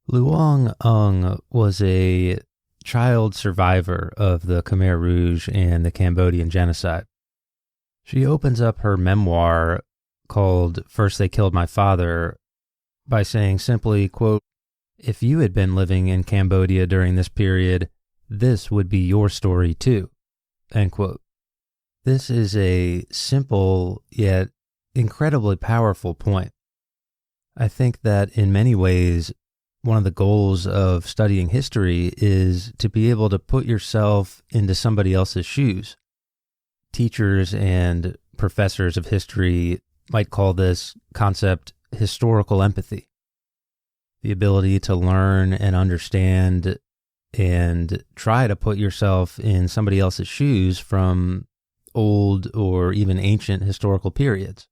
Loung Ung was a child survivor of the Khmer Rouge and the Cambodian Genocide. She opens up her memoir called First They Killed My Father by saying simply, quote, "If you had been living in Cambodia during this period, this would be your story too," end quote. This is a simple yet incredibly powerful point. I think that in many ways, one of the goals of studying history is to be able to put yourself into somebody else's shoes. Teachers and professors of history might call this concept historical empathy. The ability to learn and understand and try to put yourself in somebody else's shoes from old or even ancient historical periods.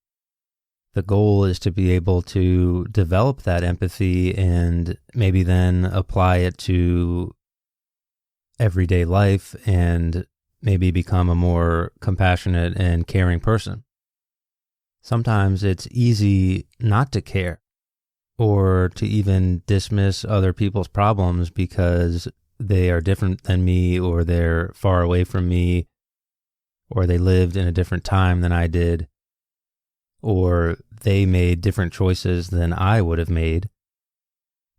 The goal is to be able to develop that empathy and maybe then apply it to everyday life and maybe become a more compassionate and caring person. Sometimes it's easy not to care or to even dismiss other people's problems because they are different than me, or they're far away from me, or they lived in a different time than I did, or they made different choices than I would have made.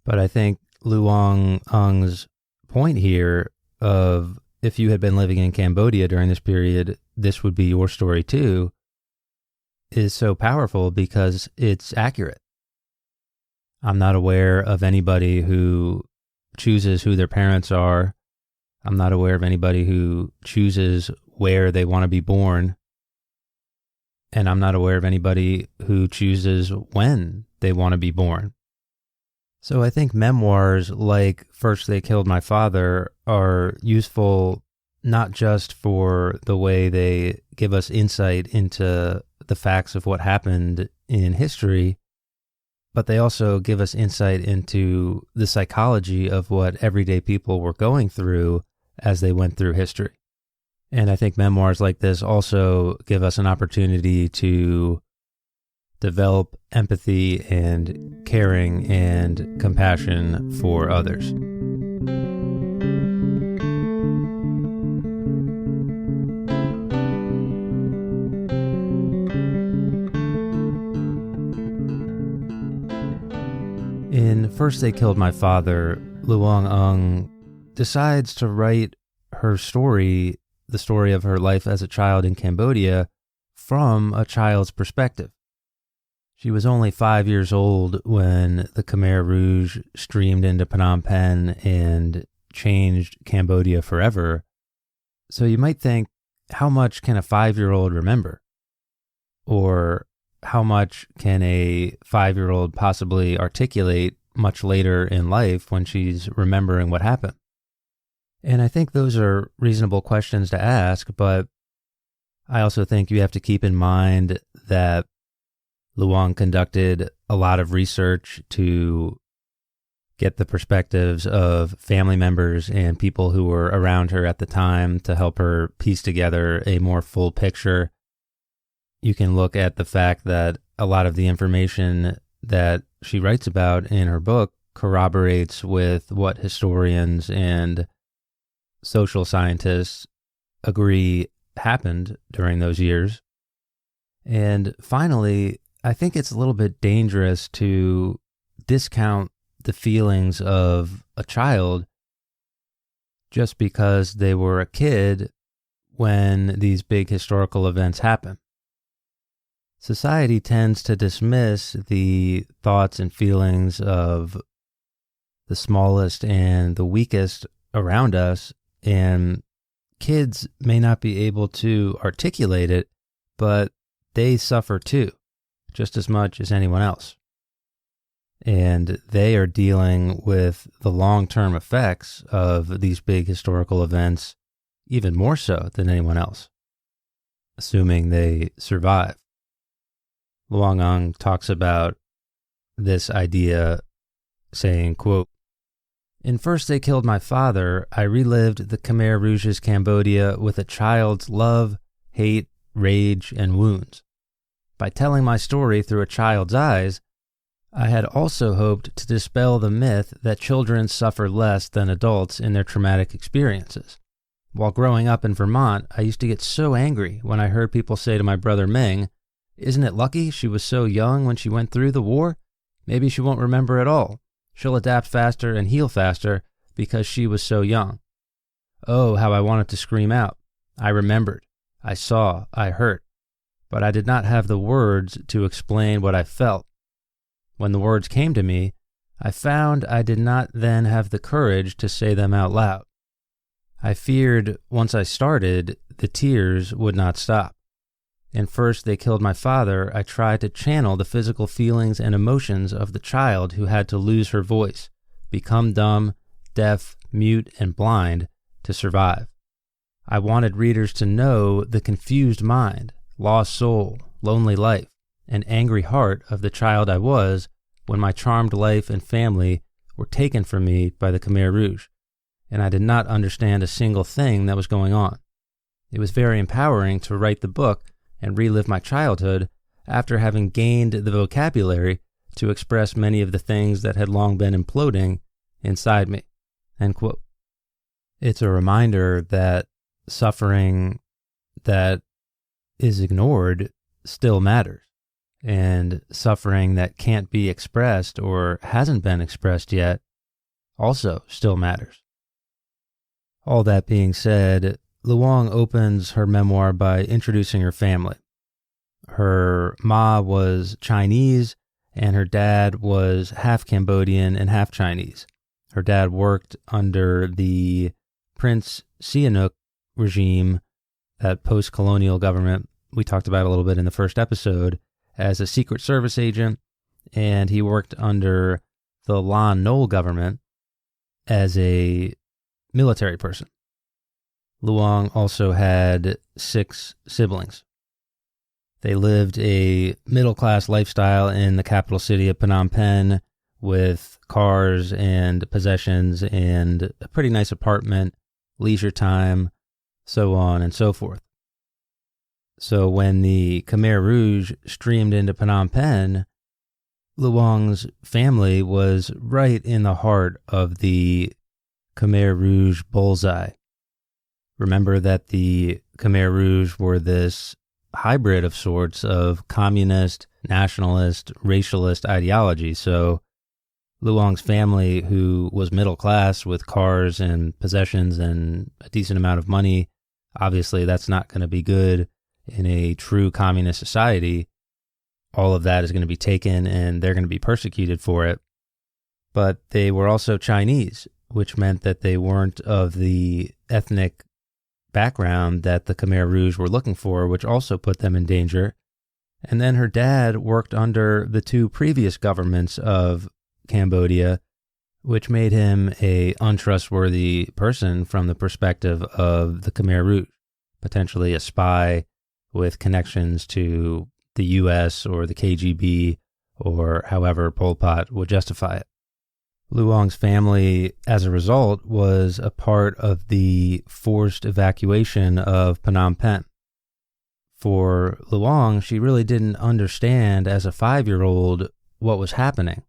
But I think Loung Ung's point here of, if you had been living in Cambodia during this period, this would be your story too, is so powerful because it's accurate. I'm not aware of anybody who chooses who their parents are. I'm not aware of anybody who chooses where they want to be born. And I'm not aware of anybody who chooses when they want to be born. So I think memoirs like First They Killed My Father are useful not just for the way they give us insight into the facts of what happened in history, but they also give us insight into the psychology of what everyday people were going through as they went through history. And I think memoirs like this also give us an opportunity to develop empathy and caring and compassion for others. In First They Killed My Father, Loung Ung decides to write her story, the story of her life as a child in Cambodia, from a child's perspective. She was only 5 years old when the Khmer Rouge streamed into Phnom Penh and changed Cambodia forever. So you might think, how much can a 5-year-old remember? Or how much can a 5-year-old possibly articulate much later in life when she's remembering what happened? And I think those are reasonable questions to ask, but I also think you have to keep in mind that Loung conducted a lot of research to get the perspectives of family members and people who were around her at the time to help her piece together a more full picture. You can look at the fact that a lot of the information that she writes about in her book corroborates with what historians and social scientists agree happened during those years. And finally, I think it's a little bit dangerous to discount the feelings of a child just because they were a kid when these big historical events happen. Society tends to dismiss the thoughts and feelings of the smallest and the weakest around us, and kids may not be able to articulate it, but they suffer too, just as much as anyone else. And they are dealing with the long-term effects of these big historical events even more so than anyone else, assuming they survive. Loung Ung talks about this idea saying, quote, "In First They Killed My Father, I relived the Khmer Rouge's Cambodia with a child's love, hate, rage, and wounds. By telling my story through a child's eyes, I had also hoped to dispel the myth that children suffer less than adults in their traumatic experiences. While growing up in Vermont, I used to get so angry when I heard people say to my brother Ming, "Isn't it lucky she was so young when she went through the war? Maybe she won't remember at all. She'll adapt faster and heal faster because she was so young." Oh, how I wanted to scream out. I remembered. I saw. I heard. But I did not have the words to explain what I felt. When the words came to me, I found I did not then have the courage to say them out loud. I feared once I started, the tears would not stop. And first they killed my father, I tried to channel the physical feelings and emotions of the child who had to lose her voice, become dumb, deaf, mute, and blind to survive. I wanted readers to know the confused mind, lost soul, lonely life, and angry heart of the child I was when my charmed life and family were taken from me by the Khmer Rouge, and I did not understand a single thing that was going on. It was very empowering to write the book and relive my childhood after having gained the vocabulary to express many of the things that had long been imploding inside me." End quote. It's a reminder that suffering that is ignored still matters, and suffering that can't be expressed or hasn't been expressed yet also still matters. All that being said, Loung Ung opens her memoir by introducing her family. Her ma was Chinese, and her dad was half Cambodian and half Chinese. Her dad worked under the Prince Sihanouk regime, that post-colonial government we talked about a little bit in the first episode, as a Secret Service agent, and he worked under the Lon Nol government as a military person. Loung also had 6 siblings. They lived a middle-class lifestyle in the capital city of Phnom Penh with cars and possessions and a pretty nice apartment, leisure time, so on and so forth. So when the Khmer Rouge streamed into Phnom Penh, Loung's family was right in the heart of the Khmer Rouge bullseye. Remember that the Khmer Rouge were this hybrid of sorts of communist, nationalist, racialist ideology. So Loung's family, who was middle class with cars and possessions and a decent amount of money, obviously that's not going to be good in a true communist society. All of that is going to be taken and they're going to be persecuted for it. But they were also Chinese, which meant that they weren't of the ethnic background that the Khmer Rouge were looking for, which also put them in danger. And then her dad worked under the 2 previous governments of Cambodia, which made him an untrustworthy person from the perspective of the Khmer Rouge, potentially a spy with connections to the U.S. or the KGB or however Pol Pot would justify it. Loung's family, as a result, was a part of the forced evacuation of Phnom Penh. For Loung, she really didn't understand as a 5-year-old what was happening.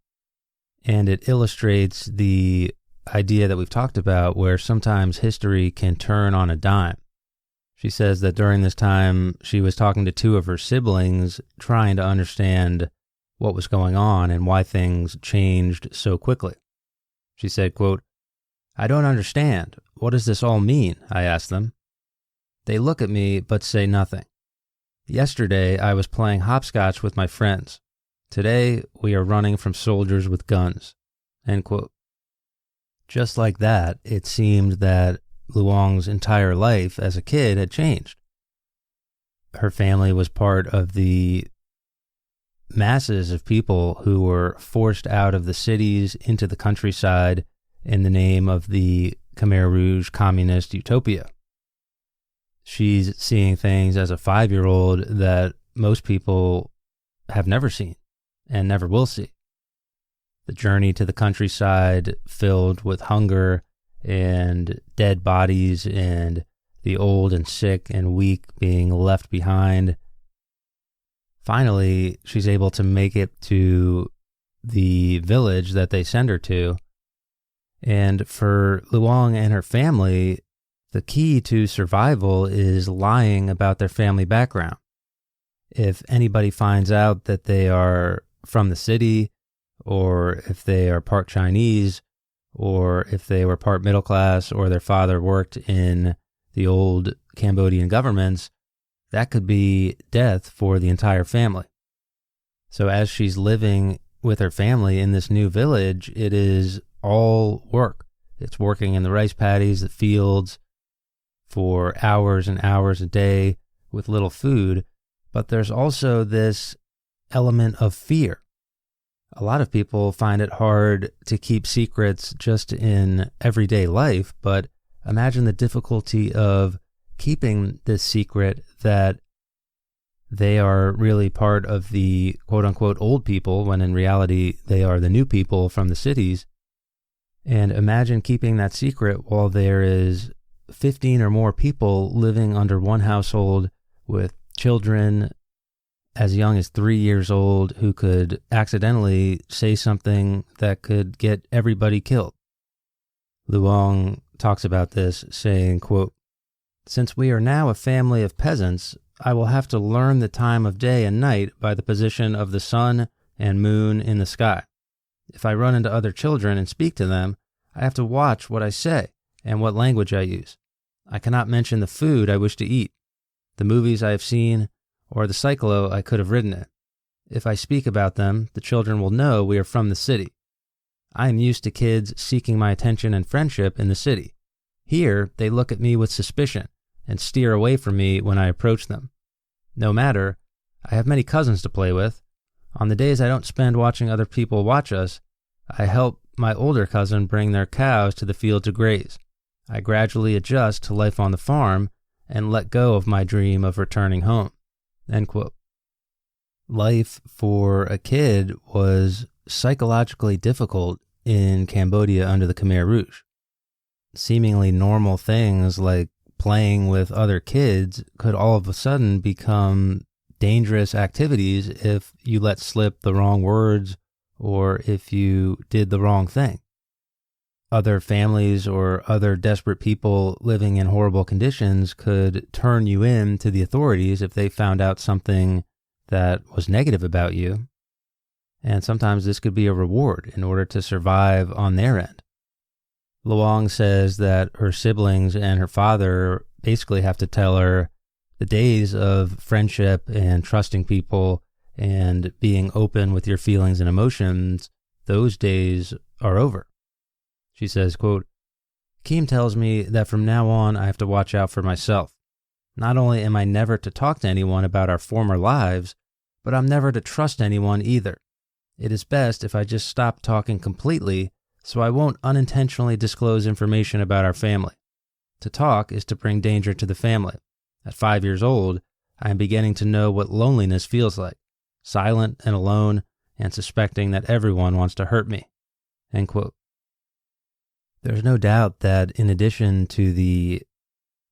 And it illustrates the idea that we've talked about where sometimes history can turn on a dime. She says that during this time, she was talking to 2 of her siblings, trying to understand what was going on and why things changed so quickly. She said, quote, "I don't understand. What does this all mean?" I asked them. They look at me but say nothing. Yesterday, I was playing hopscotch with my friends. Today, we are running from soldiers with guns. End quote. Just like that, it seemed that Loung's entire life as a kid had changed. Her family was part of the masses of people who were forced out of the cities into the countryside in the name of the Khmer Rouge communist utopia. She's seeing things as a 5-year-old that most people have never seen and never will see. The journey to the countryside filled with hunger and dead bodies and the old and sick and weak being left behind. Finally, she's able to make it to the village that they send her to. And for Loung and her family, the key to survival is lying about their family background. If anybody finds out that they are from the city, or if they are part Chinese, or if they were part middle class, or their father worked in the old Cambodian governments, that could be death for the entire family. So as she's living with her family in this new village, it is all work. It's working in the rice paddies, the fields, for hours and hours a day with little food. But there's also this element of fear. A lot of people find it hard to keep secrets just in everyday life, but imagine the difficulty of keeping this secret that they are really part of the quote-unquote old people, when in reality they are the new people from the cities. And imagine keeping that secret while there is 15 or more people living under one household with children as young as 3 years old who could accidentally say something that could get everybody killed. Loung talks about this, saying, quote, "Since we are now a family of peasants, I will have to learn the time of day and night by the position of the sun and moon in the sky. If I run into other children and speak to them, I have to watch what I say and what language I use. I cannot mention the food I wish to eat, the movies I have seen, or the cyclo I could have ridden in. If I speak about them, the children will know we are from the city. I am used to kids seeking my attention and friendship in the city. Here, they look at me with suspicion and steer away from me when I approach them. No matter, I have many cousins to play with. On the days I don't spend watching other people watch us, I help my older cousin bring their cows to the field to graze. I gradually adjust to life on the farm and let go of my dream of returning home." End quote. Life for a kid was psychologically difficult in Cambodia under the Khmer Rouge. Seemingly normal things like playing with other kids could all of a sudden become dangerous activities if you let slip the wrong words or if you did the wrong thing. Other families or other desperate people living in horrible conditions could turn you in to the authorities if they found out something that was negative about you. And sometimes this could be a reward in order to survive on their end. Loung says that her siblings and her father basically have to tell her the days of friendship and trusting people and being open with your feelings and emotions, those days are over. She says, quote, "Kim tells me that from now on I have to watch out for myself. Not only am I never to talk to anyone about our former lives, but I'm never to trust anyone either. It is best if I just stop talking completely so I won't unintentionally disclose information about our family. To talk is to bring danger to the family. At 5 years old, I am beginning to know what loneliness feels like, silent and alone and suspecting that everyone wants to hurt me." End quote. There's no doubt that in addition to the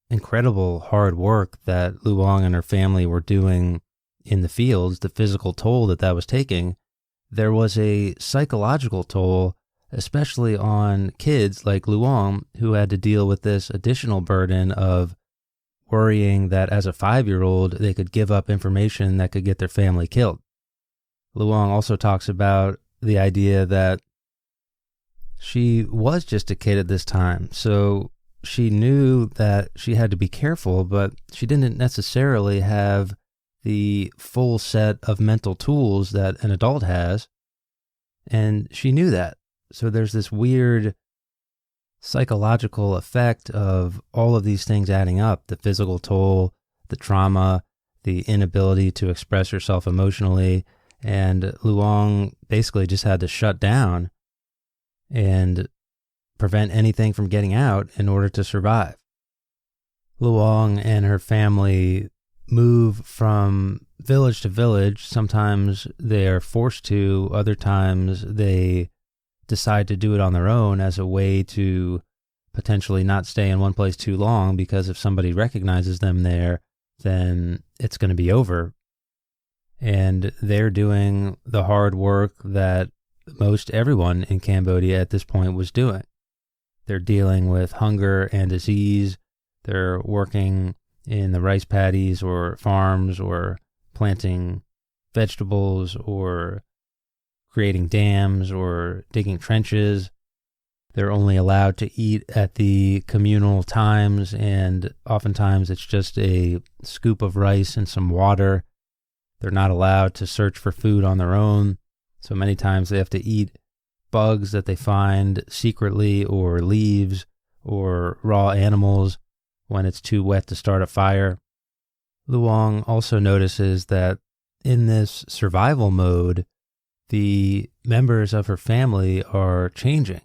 incredible hard work that Loung and her family were doing in the fields, the physical toll that was taking, there was a psychological toll, especially on kids like Loung, who had to deal with this additional burden of worrying that as a 5-year-old, they could give up information that could get their family killed. Loung also talks about the idea that she was just a kid at this time, so she knew that she had to be careful, but she didn't necessarily have the full set of mental tools that an adult has, and she knew that. So there's this weird psychological effect of all of these things adding up, the physical toll, the trauma, the inability to express herself emotionally, and Loung basically just had to shut down and prevent anything from getting out in order to survive. Loung and her family move from village to village. Sometimes they are forced to, other times they decide to do it on their own as a way to potentially not stay in one place too long, because if somebody recognizes them there, then it's going to be over. And they're doing the hard work that most everyone in Cambodia at this point was doing. They're dealing with hunger and disease. They're working in the rice paddies or farms or planting vegetables or creating dams or digging trenches. They're only allowed to eat at the communal times, and oftentimes it's just a scoop of rice and some water. They're not allowed to search for food on their own, so many times they have to eat bugs that they find secretly or leaves or raw animals when it's too wet to start a fire. Loung also notices that in this survival mode, the members of her family are changing.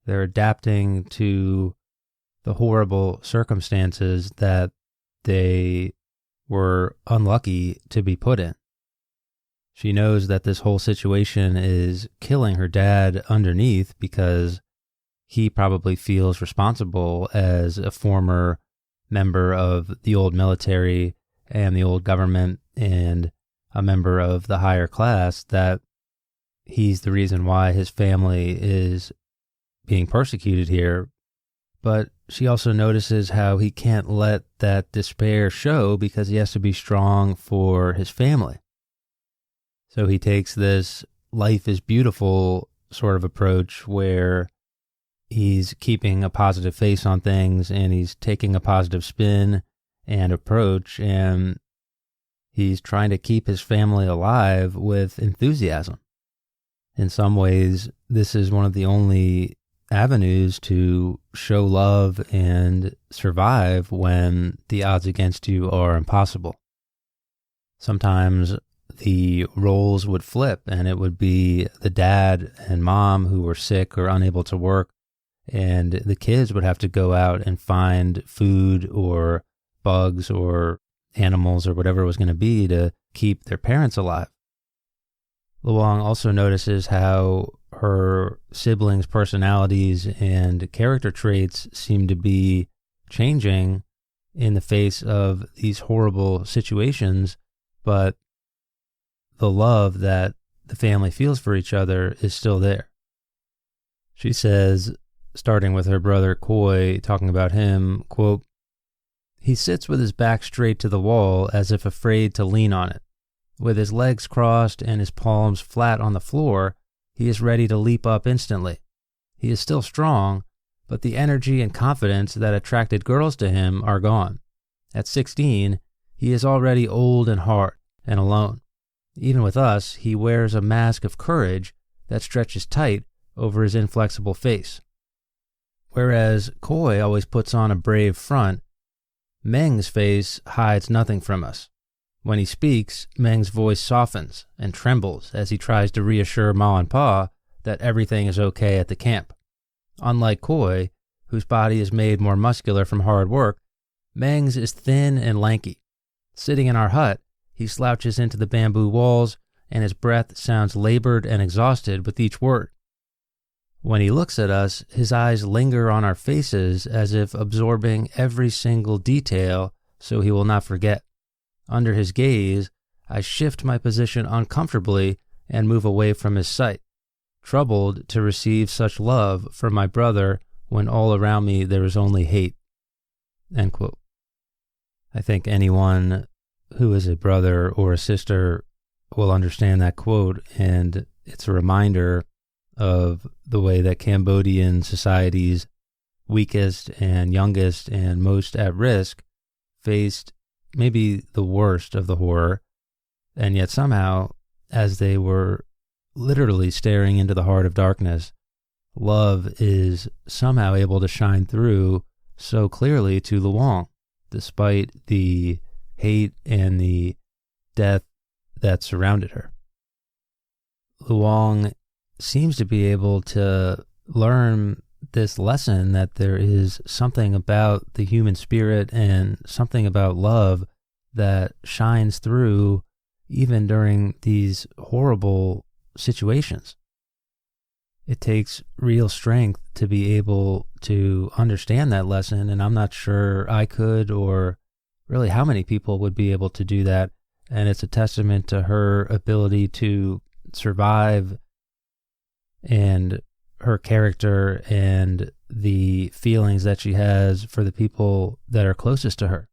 They're adapting to the horrible circumstances that they were unlucky to be put in. She knows that this whole situation is killing her dad underneath because he probably feels responsible as a former member of the old military and the old government and a member of the higher class, that he's the reason why his family is being persecuted here. But she also notices how he can't let that despair show because he has to be strong for his family. So he takes this life is beautiful sort of approach where he's keeping a positive face on things and he's taking a positive spin and approach, and he's trying to keep his family alive with enthusiasm. In some ways, this is one of the only avenues to show love and survive when the odds against you are impossible. Sometimes the roles would flip and it would be the dad and mom who were sick or unable to work, and the kids would have to go out and find food or bugs or animals or whatever it was going to be to keep their parents alive. Loung also notices how her siblings' personalities and character traits seem to be changing in the face of these horrible situations, but the love that the family feels for each other is still there. She says, starting with her brother Khoi, talking about him, quote, "He sits with his back straight to the wall as if afraid to lean on it. With his legs crossed and his palms flat on the floor, he is ready to leap up instantly. He is still strong, but the energy and confidence that attracted girls to him are gone. At 16, he is already old and hard and alone. Even with us, he wears a mask of courage that stretches tight over his inflexible face. Whereas Khoi always puts on a brave front, Meng's face hides nothing from us. When he speaks, Meng's voice softens and trembles as he tries to reassure Ma and Pa that everything is okay at the camp. Unlike Khoi, whose body is made more muscular from hard work, Meng's is thin and lanky. Sitting in our hut, he slouches into the bamboo walls, and his breath sounds labored and exhausted with each word. When he looks at us, his eyes linger on our faces as if absorbing every single detail so he will not forget. Under his gaze, I shift my position uncomfortably and move away from his sight, troubled to receive such love from my brother when all around me there is only hate." End quote. I think anyone who is a brother or a sister will understand that quote, and it's a reminder of the way that Cambodian society's weakest and youngest and most at risk faced maybe the worst of the horror, and yet somehow, as they were literally staring into the heart of darkness, love is somehow able to shine through so clearly to Loung, despite the hate and the death that surrounded her. Loung seems to be able to learn this lesson that there is something about the human spirit and something about love that shines through even during these horrible situations. It takes real strength to be able to understand that lesson, and I'm not sure I could, or really how many people would be able to do that. And it's a testament to her ability to survive and her character and the feelings that she has for the people that are closest to her.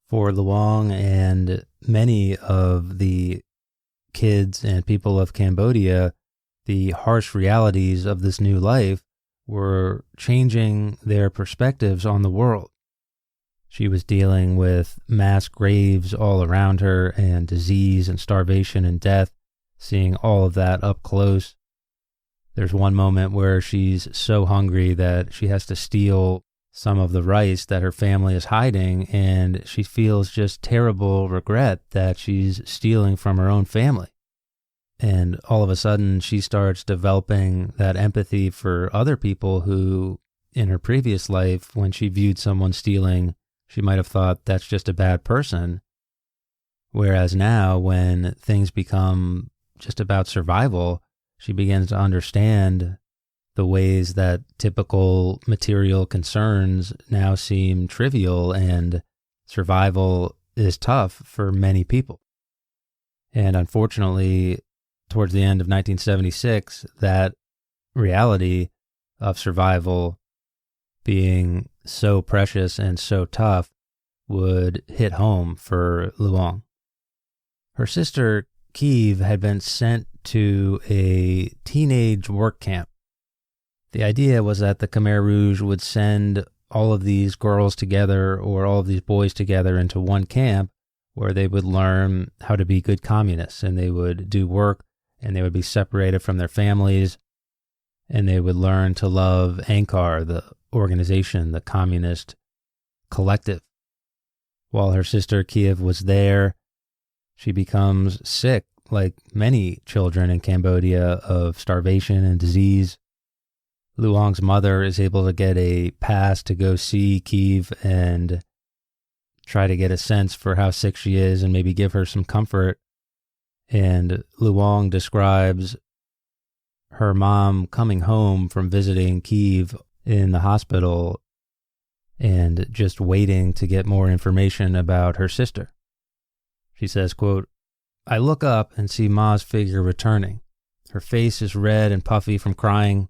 For Loung and many of the kids and people of Cambodia, the harsh realities of this new life were changing their perspectives on the world. She was dealing with mass graves all around her and disease and starvation and death, seeing all of that up close. There's one moment where she's so hungry that she has to steal some of the rice that her family is hiding, and she feels just terrible regret that she's stealing from her own family. And all of a sudden, she starts developing that empathy for other people who, in her previous life, when she viewed someone stealing, she might have thought that's just a bad person. Whereas now, when things become just about survival, she begins to understand the ways that typical material concerns now seem trivial, and survival is tough for many people. And unfortunately, towards the end of 1976, that reality of survival being so precious and so tough would hit home for Loung. Her sister, Kiev, had been sent to a teenage work camp. The idea was that the Khmer Rouge would send all of these girls together or all of these boys together into one camp where they would learn how to be good communists, and they would do work, and they would be separated from their families, and they would learn to love Angkar, the organization, the communist collective. While her sister Kiev was there, she becomes sick, like many children in Cambodia, of starvation and disease. Loung's mother is able to get a pass to go see Kiev and try to get a sense for how sick she is and maybe give her some comfort. And Loung describes her mom coming home from visiting Kiev in the hospital and just waiting to get more information about her sister. She says, quote, "I look up and see Ma's figure returning. Her face is red and puffy from crying.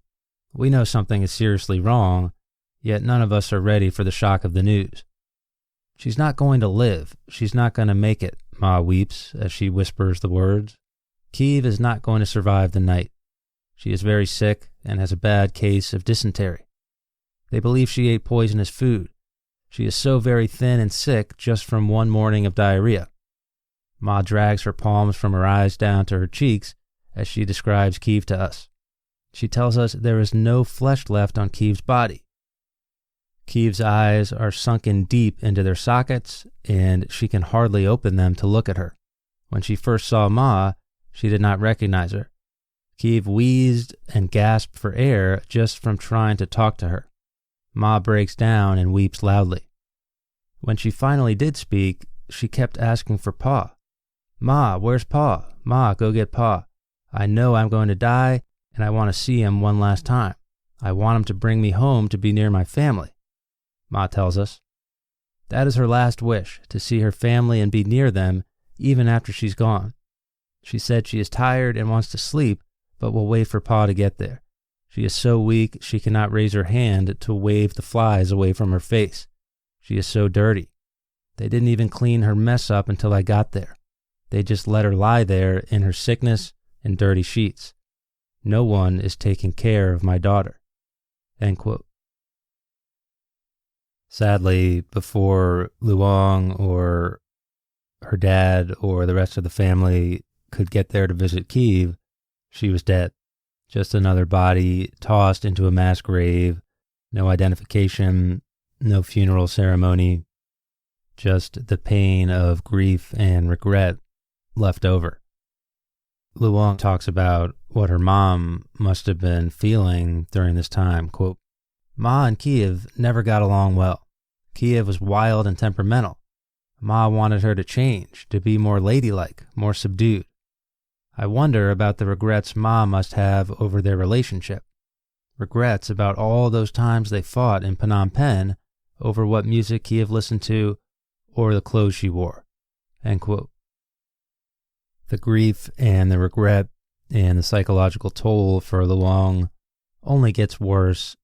We know something is seriously wrong, yet none of us are ready for the shock of the news. She's not going to live. She's not going to make it," Ma weeps as she whispers the words. "Kiev is not going to survive the night. She is very sick and has a bad case of dysentery. They believe she ate poisonous food. She is so very thin and sick just from one morning of diarrhea." Ma drags her palms from her eyes down to her cheeks as she describes Kiev to us. She tells us there is no flesh left on Kiev's body. Kiev's eyes are sunken deep into their sockets, and she can hardly open them to look at her. When she first saw Ma, she did not recognize her. Kiev wheezed and gasped for air just from trying to talk to her. Ma breaks down and weeps loudly. When she finally did speak, she kept asking for Pa. "Ma, where's Pa? Ma, go get Pa. I know I'm going to die, and I want to see him one last time. I want him to bring me home to be near my family," Ma tells us. That is her last wish, to see her family and be near them, even after she's gone. She said she is tired and wants to sleep, but will wait for Pa to get there. She is so weak she cannot raise her hand to wave the flies away from her face. She is so dirty. They didn't even clean her mess up until I got there. They just let her lie there in her sickness and dirty sheets. No one is taking care of my daughter." End quote. Sadly, before Loung or her dad or the rest of the family could get there to visit Kiev, she was dead. Just another body tossed into a mass grave, no identification, no funeral ceremony, just the pain of grief and regret left over. Loung talks about what her mom must have been feeling during this time. Quote, "Ma and Kiev never got along well. Kiev was wild and temperamental. Ma wanted her to change, to be more ladylike, more subdued. I wonder about the regrets Ma must have over their relationship. Regrets about all those times they fought in Phnom Penh over what music Kiev listened to or the clothes she wore." End quote. The grief and the regret and the psychological toll for Loung only gets worse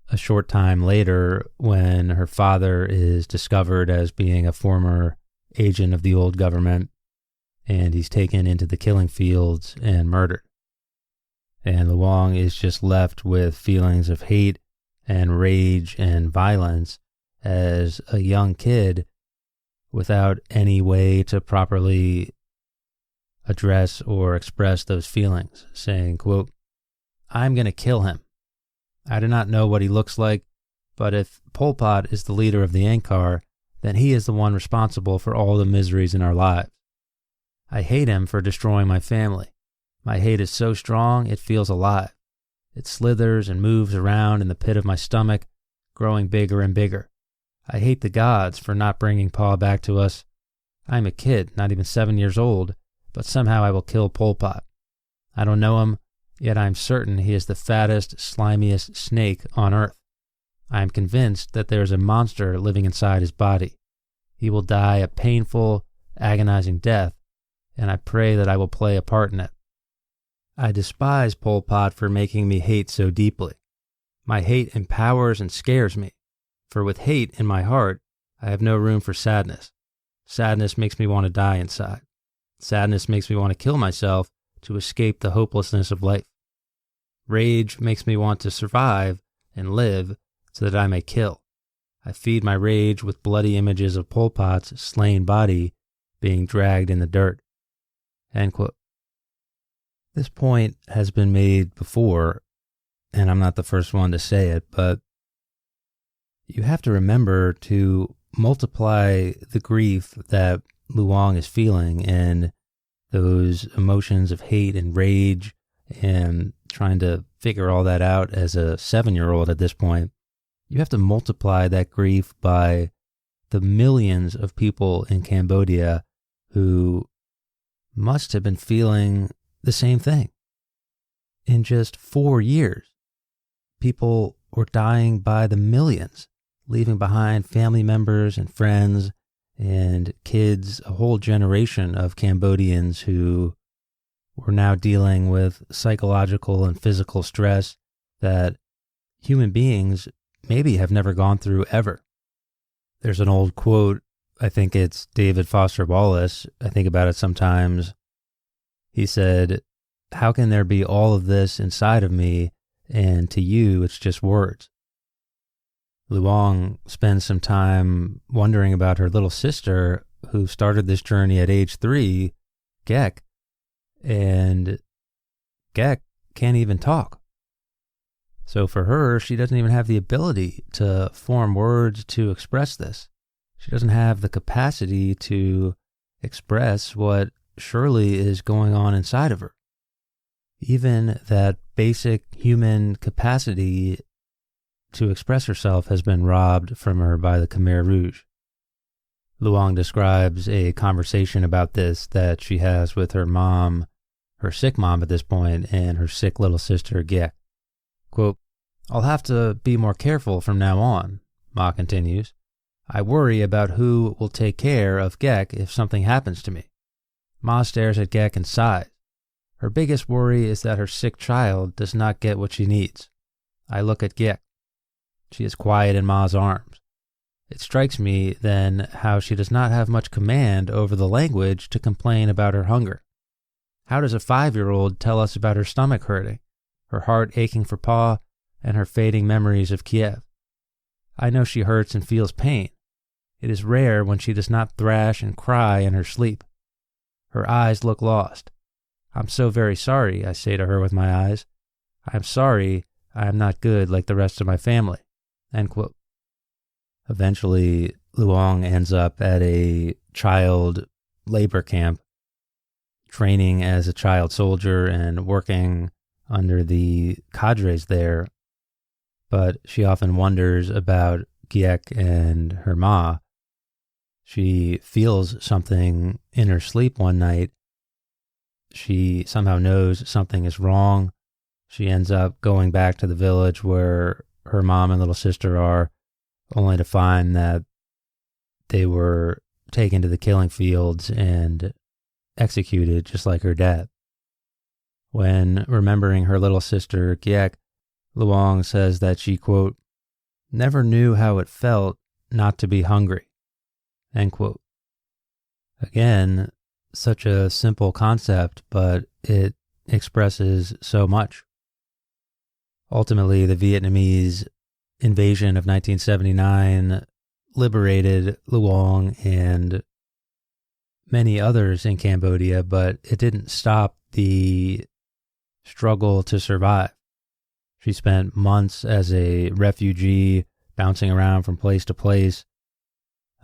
a short time later when her father is discovered as being a former agent of the old government, and he's taken into the killing fields and murdered. And Loung is just left with feelings of hate and rage and violence as a young kid without any way to properly address or express those feelings, saying, quote, "I'm going to kill him. I do not know what he looks like, but if Pol Pot is the leader of the Angkar, then he is the one responsible for all the miseries in our lives. I hate him for destroying my family. My hate is so strong it feels alive. It slithers and moves around in the pit of my stomach, growing bigger and bigger. I hate the gods for not bringing Pa back to us. I am a kid, not even 7 years old, but somehow I will kill Pol Pot. I don't know him, yet I am certain he is the fattest, slimiest snake on earth. I am convinced that there is a monster living inside his body. He will die a painful, agonizing death, and I pray that I will play a part in it. I despise Pol Pot for making me hate so deeply. My hate empowers and scares me, for with hate in my heart, I have no room for sadness. Sadness makes me want to die inside. Sadness makes me want to kill myself to escape the hopelessness of life. Rage makes me want to survive and live so that I may kill. I feed my rage with bloody images of Pol Pot's slain body being dragged in the dirt." End quote. This point has been made before, and I'm not the first one to say it, but you have to remember to multiply the grief that Loung is feeling and those emotions of hate and rage and trying to figure all that out as a 7-year-old at this point. You have to multiply that grief by the millions of people in Cambodia who must have been feeling the same thing. In just 4 years, people were dying by the millions, leaving behind family members and friends and kids, a whole generation of Cambodians who were now dealing with psychological and physical stress that human beings maybe have never gone through ever. There's an old quote, I think it's David Foster Wallace, I think about it sometimes. He said, "How can there be all of this inside of me, and to you it's just words?" Loung spends some time wondering about her little sister who started this journey at age 3, Gek, and Gek can't even talk. So for her, she doesn't even have the ability to form words to express this. She doesn't have the capacity to express what surely is going on inside of her. Even that basic human capacity to express herself has been robbed from her by the Khmer Rouge. Loung describes a conversation about this that she has with her mom, her sick mom at this point, and her sick little sister, Gek. Quote, "I'll have to be more careful from now on," Ma continues. "I worry about who will take care of Gek if something happens to me." Ma stares at Gek and sighs. Her biggest worry is that her sick child does not get what she needs. I look at Gek. She is quiet in Ma's arms. It strikes me then how she does not have much command over the language to complain about her hunger. How does a 5-year-old tell us about her stomach hurting, her heart aching for Pa, and her fading memories of Kiev? I know she hurts and feels pain. It is rare when she does not thrash and cry in her sleep. Her eyes look lost. "I'm so very sorry," I say to her with my eyes. "I am sorry I am not good like the rest of my family." End quote. Eventually, Loung ends up at a child labor camp, training as a child soldier and working under the cadres there. But she often wonders about Gek and her Ma. She feels something in her sleep one night. She somehow knows something is wrong. She ends up going back to the village where her mom and little sister are, only to find that they were taken to the killing fields and executed just like her dad. When remembering her little sister, Giek, Loung Ung says that she, quote, never knew how it felt not to be hungry, end quote. Again, such a simple concept, but it expresses so much. Ultimately, the Vietnamese invasion of 1979 liberated Loung Ung and many others in Cambodia, but it didn't stop the struggle to survive. She spent months as a refugee, bouncing around from place to place,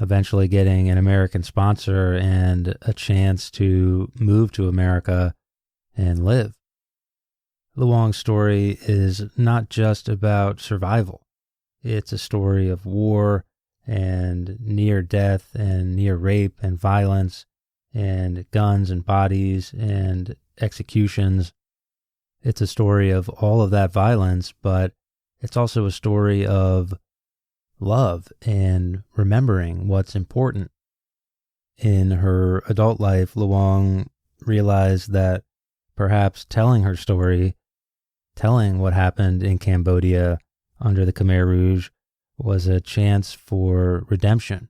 eventually getting an American sponsor and a chance to move to America and live. Loung Ung's story is not just about survival. It's a story of war and near death and near rape and violence and guns and bodies and executions. It's a story of all of that violence, but it's also a story of love and remembering what's important. In her adult life, Loung Ung realized that perhaps telling her story, telling what happened in Cambodia under the Khmer Rouge, was a chance for redemption,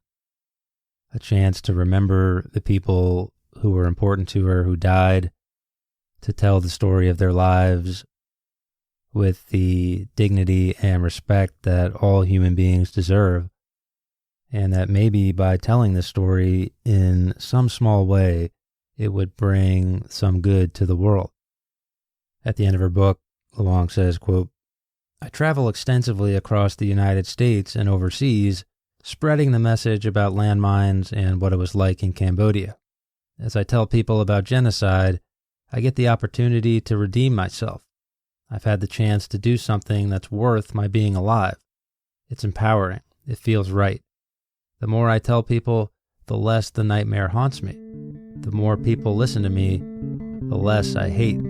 a chance to remember the people who were important to her, who died, to tell the story of their lives with the dignity and respect that all human beings deserve, and that maybe by telling the story in some small way, it would bring some good to the world. At the end of her book, Loung Ung says, quote, I travel extensively across the United States and overseas, spreading the message about landmines and what it was like in Cambodia. As I tell people about genocide, I get the opportunity to redeem myself. I've had the chance to do something that's worth my being alive. It's empowering. It feels right. The more I tell people, the less the nightmare haunts me. The more people listen to me, the less I hate.